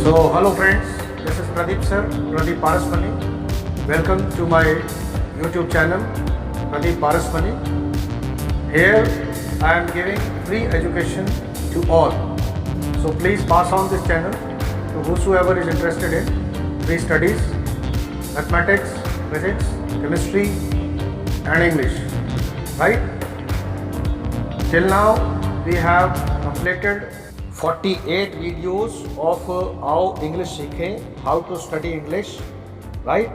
So, hello friends, this is Pradeep sir, Pradeep Parasmani. Welcome to my YouTube channel, Pradeep Parasmani. Here I am giving free education to all. So please pass on this channel to whosoever is interested in free studies, mathematics, physics, chemistry and English. Right? Till now we have completed 48 videos of how English सीखें, how to study English, right?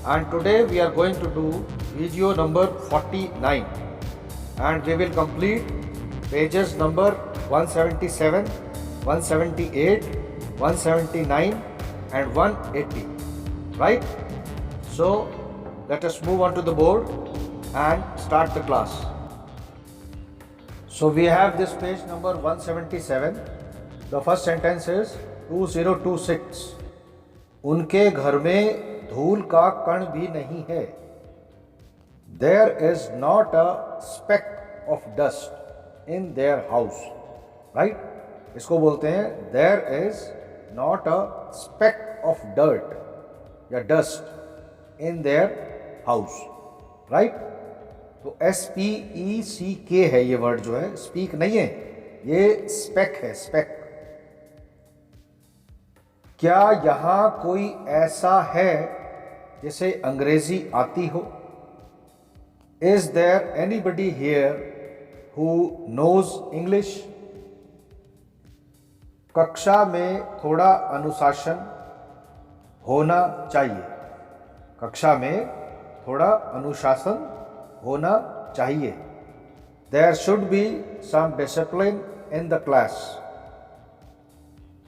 And today we are going to do video number 49 and we will complete pages number 177, 178, 179 and 180, right? So let us move on to the board and start the class. So we have this page number 177. The first sentence is 2026. उनके घर में धूल का कण भी नहीं है. There is not a speck of dust in their house. Right? इसको बोलते हैं there is not a speck of dirt या dust in their house. Right? तो SPECK है ये वर्ड जो है, स्पीक नहीं है, ये स्पेक है, स्पेक. क्या यहां कोई ऐसा है जिसे अंग्रेजी आती हो? Is there anybody here who knows English? कक्षा में थोड़ा अनुशासन होना चाहिए. कक्षा में थोड़ा अनुशासन होना चाहिए. There should be some discipline in the class.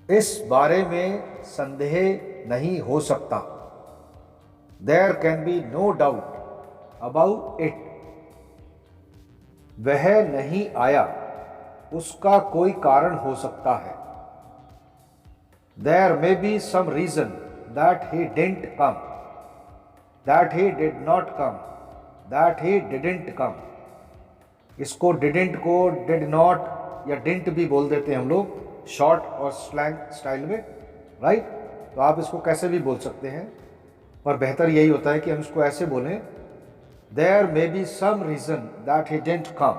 इस बारे में संदेह नहीं हो सकता. There can be no doubt about it. वह नहीं आया, उसका कोई कारण हो सकता है. There may be some reason that he didn't come, that he did not come, that he didn't come. इसको didn't को did not या didn't भी बोल देते हैं हम लोग शॉर्ट और स्लैंग स्टाइल में, राइट? तो आप इसको कैसे भी बोल सकते हैं, पर बेहतर यही होता है कि हम इसको ऐसे बोलें there may be some reason that he didn't come,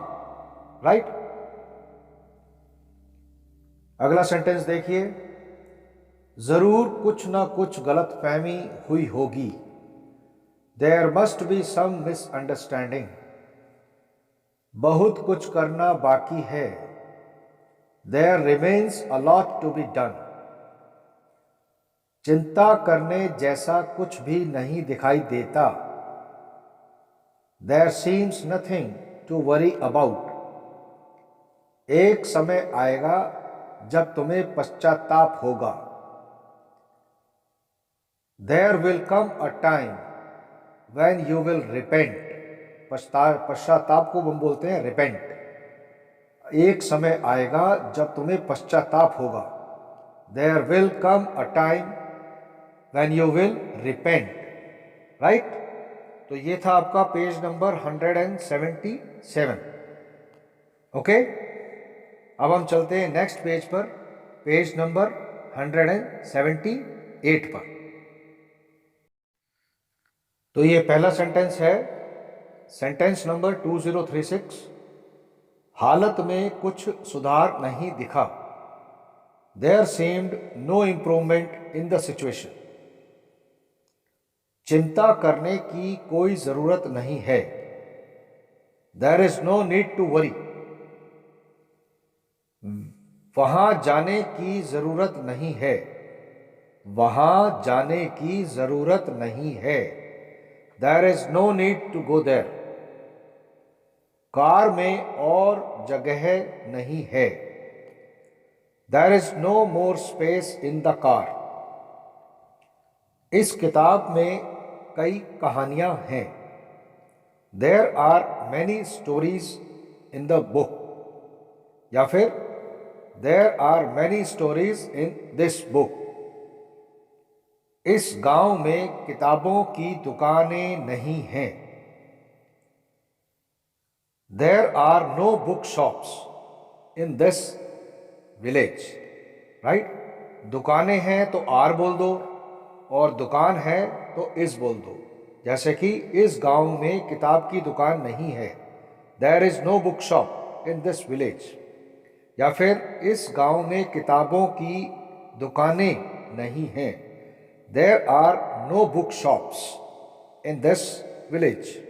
right? अगला सेंटेंस देखिए. जरूर कुछ ना कुछ गलतफहमी हुई होगी. There must be some misunderstanding. बहुत कुछ करना बाकी है. There remains a lot to be done. चिंता करने जैसा कुछ भी नहीं दिखाई देता. There seems nothing to worry about. एक समय आएगा जब तुम्हें पश्चाताप होगा. There will come a time when you will repent. पश्चाताप को हम बोलते हैं repent. एक समय आएगा जब तुम्हें पश्चाताप होगा. There will come a time when you will repent. Right? तो ये था आपका पेज नंबर 177. ओके, अब हम चलते हैं नेक्स्ट पेज पर, पेज नंबर 178 पर. तो ये पहला सेंटेंस है, सेंटेंस नंबर 2036. हालत में कुछ सुधार नहीं दिखा. There seemed no improvement in the situation. चिंता करने की कोई जरूरत नहीं है. There is no need to worry. वहां जाने की जरूरत नहीं है. वहां जाने की जरूरत नहीं है. There is no need to go there. Car में और जगह नहीं है. There is no more space in the car. इस किताब में कई कहानियां हैं. There are many stories in the book. या फिर There are many stories in this book. इस गांव में किताबों की दुकानें नहीं हैं. There are no bookshops in this village. Right? दुकानें हैं तो आर बोल दो, और दुकान है तो इस बोल दो। जैसे कि इस गांव में किताब की दुकान नहीं है, there is no book shop in this village. या फिर इस गांव में किताबों की दुकानें नहीं हैं, there are no book shops in this village.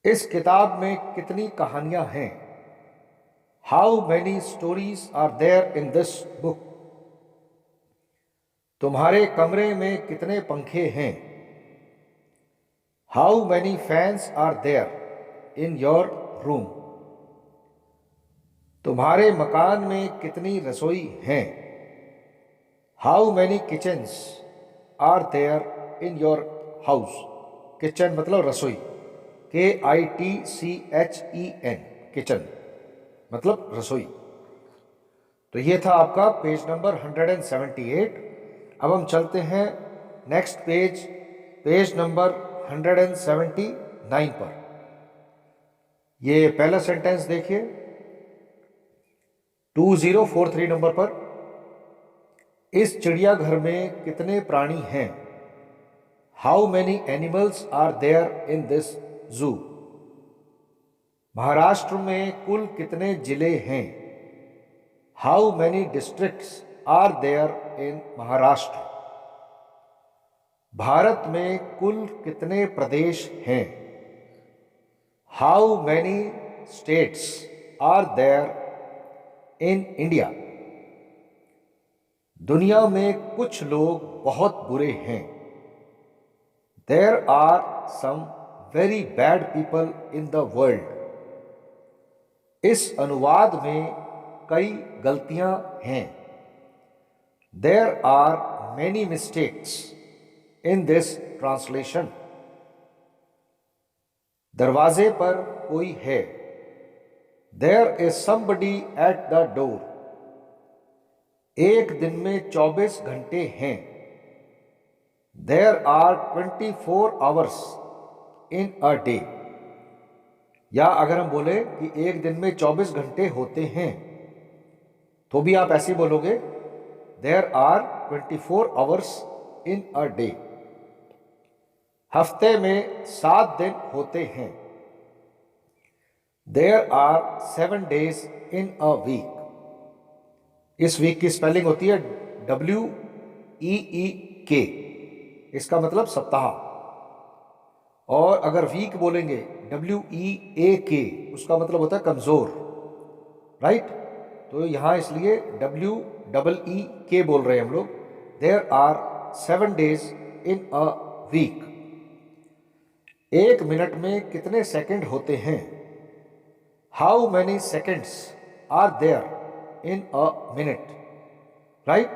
इस किताब में कितनी कहानियां हैं, how many stories are there in this book. तुम्हारे कमरे में कितने पंखे हैं, how many fans are there in your room. तुम्हारे मकान में कितनी रसोई हैं, how many kitchens are there in your house. Kitchen मतलब रसोई, KITCHEN, किचन मतलब रसोई। तो ये था आपका पेज नंबर 178। अब हम चलते हैं नेक्स्ट पेज, पेज नंबर 179 पर। ये पहला सेंटेंस देखिए 2043 नंबर पर। इस चिड़ियाघर में कितने प्राणी हैं, how many animals are there in this zoo. Maharashtra में कुल कितने जिले हैं, how many districts are there in Maharashtra. Bharat में कुल कितने प्रदेश हैं, how many states are there in India. दुनिया में कुछ लोग बहुत बुरे हैं, there are some very bad people in the world. इस अनुवाद में कई गलतियां हैं, there are many mistakes in this translation. दरवाजे पर कोई है, there is somebody at the door. एक दिन में 24 घंटे हैं, there are 24 hours in a day. या अगर हम बोले कि एक दिन में 24 घंटे होते हैं, तो भी आप ऐसे बोलोगे, there are 24 hours in a day. हफ्ते में 7 दिन होते हैं, there are 7 days in a week. इस वीक की स्पेलिंग होती है WEEK, इसका मतलब सप्ताह। और अगर वीक बोलेंगे WEAK, उसका मतलब होता है कमजोर, राइट। तो यहां इसलिए WEEK बोल रहे हैं हम लोग। There are 7 days in a week. एक मिनट में कितने सेकंड होते हैं, how many seconds are there in a minute, right.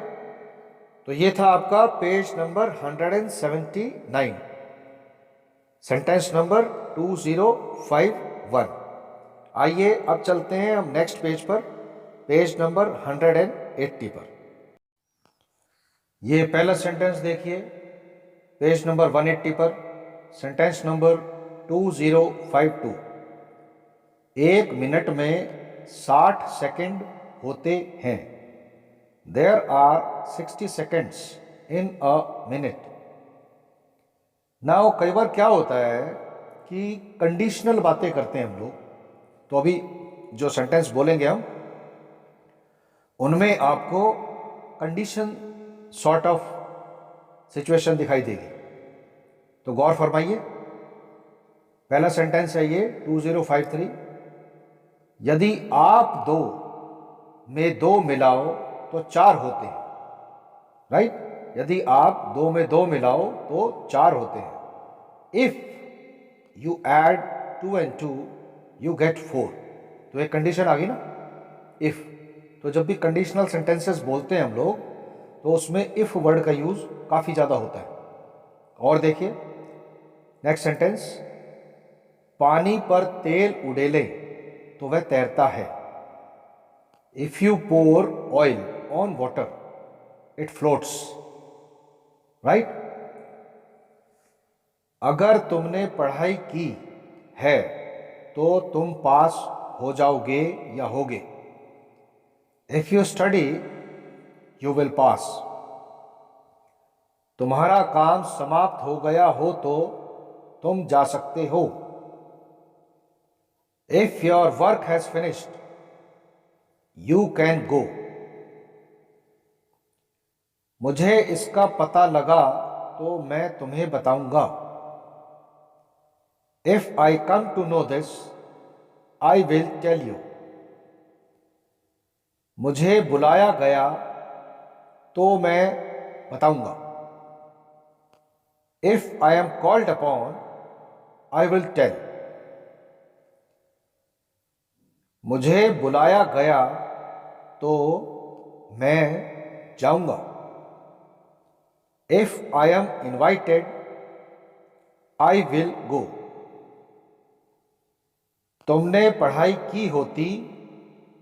तो ये था आपका पेज नंबर 179, सेंटेंस नंबर 2051। आइए अब चलते हैं हम नेक्स्ट पेज पर, पेज नंबर 180 पर। ये पहला सेंटेंस देखिए पेज नंबर 180 पर, सेंटेंस नंबर 2052। एक मिनट में 60 सेकंड होते हैं, there are 60 seconds in a minute. Now कई बार क्या होता है कि कंडीशनल बातें करते हैं हम लोग। तो अभी जो सेंटेंस बोलेंगे हम, उनमें आपको कंडीशन सॉर्ट ऑफ सिचुएशन दिखाई देगी। तो गौर फरमाइए, पहला सेंटेंस है ये 2053। यदि आप 2 में 2 मिलाओ तो 4 होते हैं, राइट। यदि आप 2 में 2 मिलाओ तो 4 होते हैं। If you add 2 and 2 you get 4। तो एक कंडीशन आ गई ना, इफ। तो जब भी कंडीशनल सेंटेंसेस बोलते हैं हम लोग, तो उसमें इफ वर्ड का यूज काफी ज्यादा होता है। और देखिए नेक्स्ट सेंटेंस, पानी पर तेल उड़ेले तो वह तैरता है। If you pour oil on water it floats, right. अगर तुमने पढ़ाई की है तो तुम पास हो जाओगे या होगे। If you study you will pass. तुम्हारा काम समाप्त हो गया हो तो तुम जा सकते हो. If your work has finished, you can go. मुझे इसका पता लगा तो मैं तुम्हें बताऊंगा. If I come to know this, I will tell you. मुझे बुलाया गया तो मैं बताऊंगा. If I am called upon, I will tell. मुझे बुलाया गया तो मैं जाऊंगा. If I am invited, I will go. तुमने पढ़ाई की होती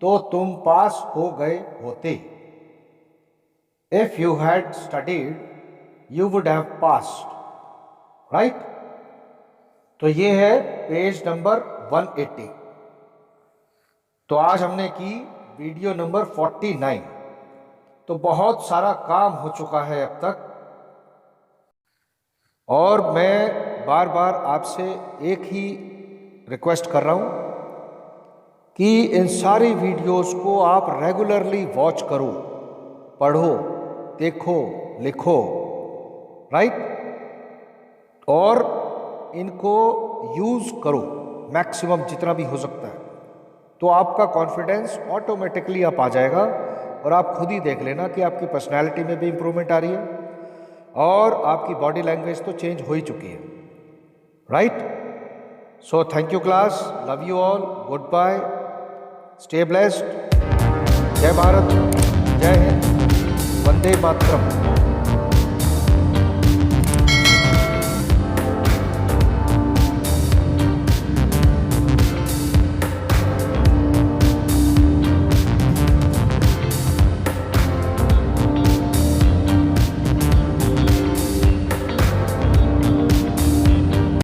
तो तुम पास हो गए होते. If you had studied, you would have passed. Right? तो ये है पेज नंबर 180. तो आज हमने की वीडियो नंबर 49. तो बहुत सारा काम हो चुका है अब तक, और मैं बार बार आपसे एक ही रिक्वेस्ट कर रहा हूँ कि इन सारी वीडियोस को आप रेगुलरली वॉच करो, पढ़ो, देखो, लिखो. राइट? और इनको यूज़ करो मैक्सिमम जितना भी हो सकता है. तो आपका कॉन्फिडेंस ऑटोमेटिकली अप आ जाएगा, और आप खुद ही देख लेना कि आपकी पर्सनैलिटी में भी इम्प्रूवमेंट आ रही है, और आपकी बॉडी लैंग्वेज तो चेंज हो ही चुकी है. Right? So thank you class, love you all, good bye, stay blessed. जय भारत, जय हिंद, वंदे मातरम.